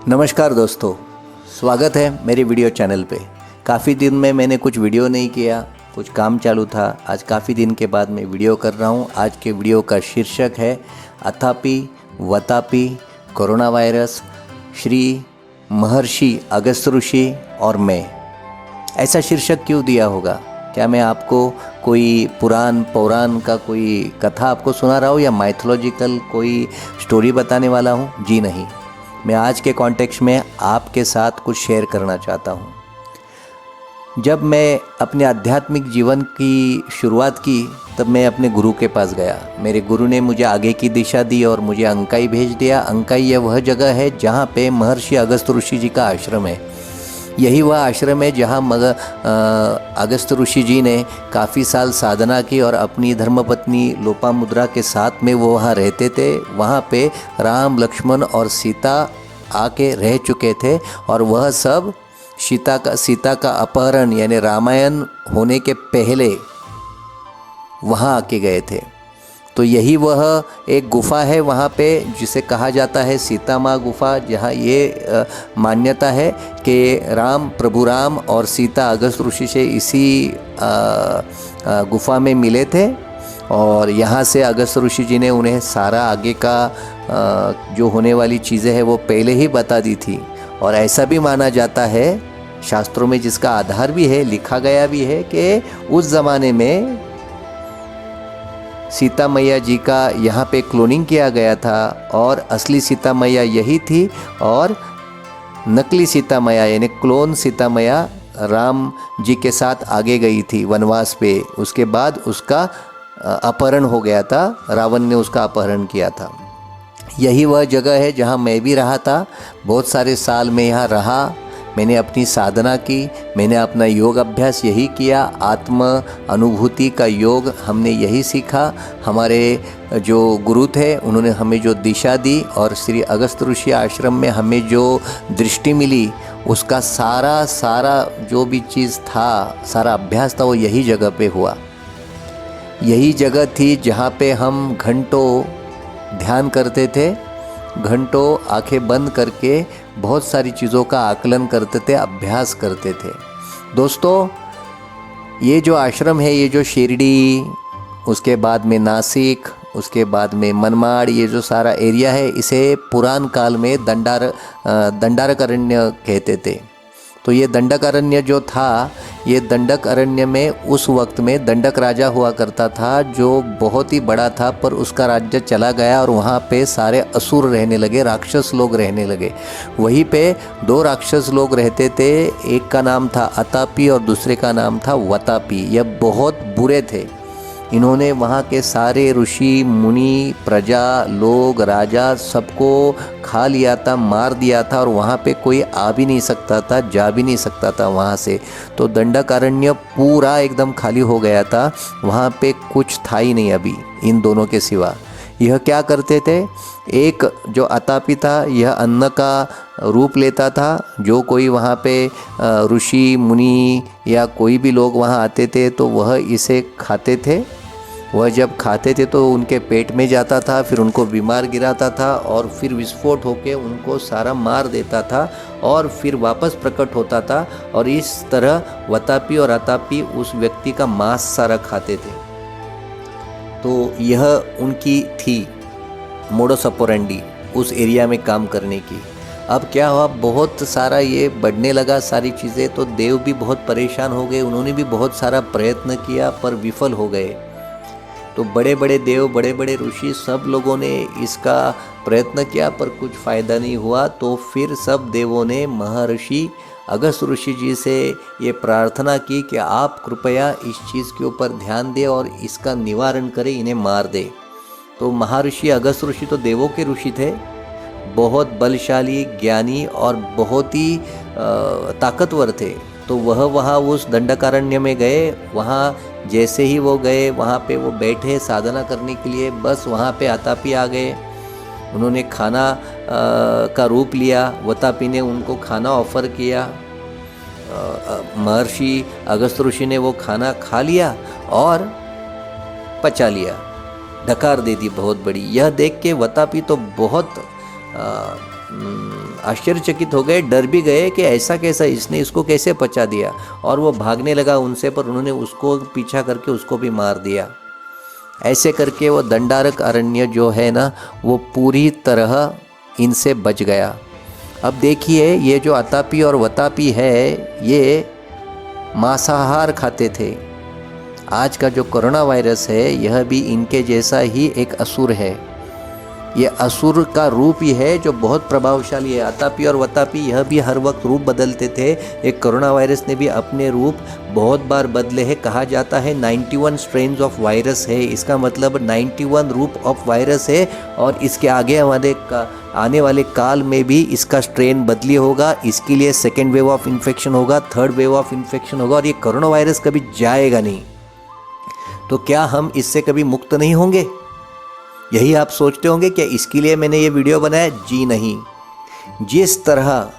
नमस्कार दोस्तों, स्वागत है मेरे वीडियो चैनल पे। काफ़ी दिन में मैंने कुछ वीडियो नहीं किया, कुछ काम चालू था। आज काफ़ी दिन के बाद मैं वीडियो कर रहा हूँ। आज के वीडियो का शीर्षक है अतापी वतापी कोरोना वायरस, श्री महर्षि अगस्त ऋषि और मैं। ऐसा शीर्षक क्यों दिया होगा? क्या मैं आपको कोई पौराण का कोई कथा आपको सुना रहा हूँ या माइथोलॉजिकल कोई स्टोरी बताने वाला हूँ? जी नहीं, मैं आज के कॉन्टेक्स्ट में आपके साथ कुछ शेयर करना चाहता हूँ। जब मैं अपने आध्यात्मिक जीवन की शुरुआत की तब मैं अपने गुरु के पास गया। मेरे गुरु ने मुझे आगे की दिशा दी और मुझे अंकाई भेज दिया। अंकाई यह वह जगह है जहाँ पे महर्षि अगस्त ऋषि जी का आश्रम है। यही वह आश्रम है जहाँ अगस्त ऋषि जी ने काफ़ी साल साधना की और अपनी धर्मपत्नी लोपामुद्रा के साथ में वो वहाँ रहते थे। वहाँ पे राम, लक्ष्मण और सीता आके रह चुके थे और वह सब सीता का अपहरण यानी रामायण होने के पहले वहाँ आके गए थे। तो यही वह एक गुफा है वहाँ पे जिसे कहा जाता है सीता माँ गुफा, जहाँ ये मान्यता है कि प्रभु राम और सीता अगस्त ऋषि से इसी गुफा में मिले थे। और यहाँ से अगस्त ऋषि जी ने उन्हें सारा आगे का जो होने वाली चीज़ें हैं वो पहले ही बता दी थी। और ऐसा भी माना जाता है शास्त्रों में, जिसका आधार भी है, लिखा गया भी है कि उस ज़माने में सीता मैया जी का यहाँ पे क्लोनिंग किया गया था और असली सीता मैया यही थी और नकली सीता मैया यानी क्लोन सीता मैया राम जी के साथ आगे गई थी वनवास पे। उसके बाद उसका अपहरण हो गया था, रावण ने उसका अपहरण किया था। यही वह जगह है जहाँ मैं भी रहा था। बहुत सारे साल मैं यहाँ रहा, मैंने अपनी साधना की, मैंने अपना योग अभ्यास यही किया। आत्म अनुभूति का योग हमने यही सीखा। हमारे जो गुरु थे उन्होंने हमें जो दिशा दी और श्री अगस्त ऋषि आश्रम में हमें जो दृष्टि मिली, उसका सारा जो भी चीज़ था, सारा अभ्यास था, वो यही जगह पे हुआ। यही जगह थी जहाँ पे हम घंटों ध्यान करते थे, घंटों आंखें बंद करके बहुत सारी चीज़ों का आकलन करते थे, अभ्यास करते थे। दोस्तों, ये जो आश्रम है, ये जो शिरडी, उसके बाद में नासिक, उसके बाद में मनमाड़, ये जो सारा एरिया है, इसे पुरान काल में दंडारक अरण्य कहते थे। तो ये दंडक अरण्य जो था, ये दंडक अरण्य में उस वक्त में दंडक राजा हुआ करता था जो बहुत ही बड़ा था, पर उसका राज्य चला गया और वहाँ पे सारे असुर रहने लगे, राक्षस लोग रहने लगे। वहीं पे दो राक्षस लोग रहते थे, एक का नाम था अतापी और दूसरे का नाम था वतापी। यह बहुत बुरे थे। इन्होंने वहाँ के सारे ऋषि मुनि, प्रजा लोग, राजा सबको खा लिया था, मार दिया था और वहाँ पे कोई आ भी नहीं सकता था, जा भी नहीं सकता था वहाँ से। तो दंडक अरण्य पूरा एकदम खाली हो गया था, वहाँ पे कुछ था ही नहीं अभी इन दोनों के सिवा। यह क्या करते थे? एक जो अतापी था, यह अन्न का रूप लेता था। जो कोई वहाँ पे ऋषि मुनि या कोई भी लोग वहाँ आते थे तो वह इसे खाते थे। वह जब खाते थे तो उनके पेट में जाता था, फिर उनको बीमार गिराता था और फिर विस्फोट होके उनको सारा मार देता था और फिर वापस प्रकट होता था। और इस तरह वतापी और अतापी उस व्यक्ति का मांस सारा खाते थे। तो यह उनकी थी मोडस ऑपरेंडी उस एरिया में काम करने की। अब क्या हुआ, बहुत सारा ये बढ़ने लगा सारी चीज़ें, तो देव भी बहुत परेशान हो गए। उन्होंने भी बहुत सारा प्रयत्न किया पर विफल हो गए। तो बड़े बड़े देव, बड़े बड़े ऋषि, सब लोगों ने इसका प्रयत्न किया पर कुछ फ़ायदा नहीं हुआ। तो फिर सब देवों ने महर्षि अगस्त ऋषि जी से ये प्रार्थना की कि आप कृपया इस चीज़ के ऊपर ध्यान दें और इसका निवारण करें, इन्हें मार दे। तो महर्षि अगस्त ऋषि तो देवों के ऋषि थे, बहुत बलशाली, ज्ञानी और बहुत ही ताकतवर थे। तो वह वहाँ उस दंडकारण्य में गए। वहाँ जैसे ही वो गए, वहाँ पे वो बैठे साधना करने के लिए, बस वहाँ पे अतापी आ गए। उन्होंने खाना का रूप लिया। वतापी ने उनको खाना ऑफर किया। महर्षि अगस्त ऋषि ने वो खाना खा लिया और पचा लिया, डकार दे दी बहुत बड़ी। यह देख के वतापी तो बहुत आश्चर्यचकित हो गए, डर भी गए कि ऐसा कैसा, इसने इसको कैसे पचा दिया। और वो भागने लगा उनसे, पर उन्होंने उसको पीछा करके उसको भी मार दिया। ऐसे करके वो दंडारक अरण्य जो है ना, वो पूरी तरह इनसे बच गया। अब देखिए, ये जो अतापी और वतापी है, ये मांसाहार खाते थे। आज का जो कोरोना वायरस है, यह भी इनके जैसा ही एक असुर है। ये असुर का रूप ही है जो बहुत प्रभावशाली है। अतापी और वतापी यह भी हर वक्त रूप बदलते थे। एक कोरोना वायरस ने भी अपने रूप बहुत बार बदले हैं। कहा जाता है 91 स्ट्रेन्स ऑफ वायरस है, इसका मतलब 91 रूप ऑफ वायरस है। और इसके आगे हमारे आने वाले काल में भी इसका स्ट्रेन बदली होगा। इसके लिए सेकेंड वेव ऑफ इन्फेक्शन होगा, थर्ड वेव ऑफ इन्फेक्शन होगा, और ये कोरोना वायरस कभी जाएगा नहीं। तो क्या हम इससे कभी मुक्त नहीं होंगे? यही आप सोचते होंगे क्या इसके लिए मैंने ये वीडियो बनाया? जी नहीं। जिस तरह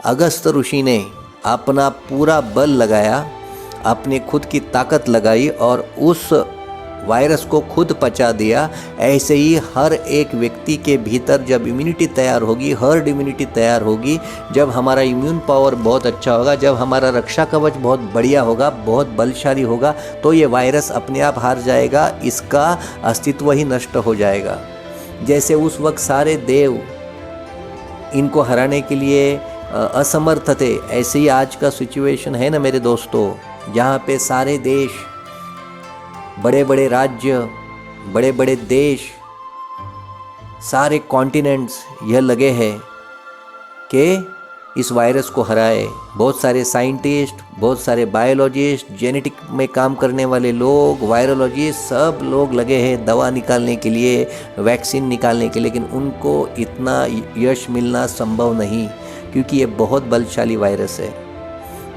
अगस्त ऋषि ने अपना पूरा बल लगाया, अपनी खुद की ताकत लगाई और उस वायरस को खुद पचा दिया, ऐसे ही हर एक व्यक्ति के भीतर जब इम्यूनिटी तैयार होगी, हर्ड इम्यूनिटी तैयार होगी, जब हमारा इम्यून पावर बहुत अच्छा होगा, जब हमारा रक्षा कवच बहुत बढ़िया होगा, बहुत बलशाली होगा, तो ये वायरस अपने आप हार जाएगा, इसका अस्तित्व ही नष्ट हो जाएगा। जैसे उस वक्त सारे देव इनको हराने के लिए असमर्थ थे, ऐसे ही आज का सिचुएशन है ना मेरे दोस्तों, जहाँ पे सारे देश, बड़े बड़े राज्य, बड़े बड़े देश, सारे कॉन्टिनेंट्स यह लगे हैं कि इस वायरस को हराए। बहुत सारे साइंटिस्ट, बहुत सारे बायोलॉजिस्ट, जेनेटिक में काम करने वाले लोग, वायरोलॉजिस्ट, सब लोग लगे हैं दवा निकालने के लिए, वैक्सीन निकालने के लिए, लेकिन उनको इतना यश मिलना संभव नहीं, क्योंकि ये बहुत बलशाली वायरस है।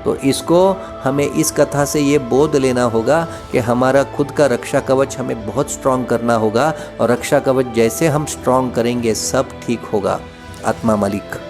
तो इसको हमें इस कथा से ये बोध लेना होगा कि हमारा खुद का रक्षा कवच हमें बहुत स्ट्रॉन्ग करना होगा, और रक्षा कवच जैसे हम स्ट्रॉन्ग करेंगे सब ठीक होगा। आत्मा मालिक।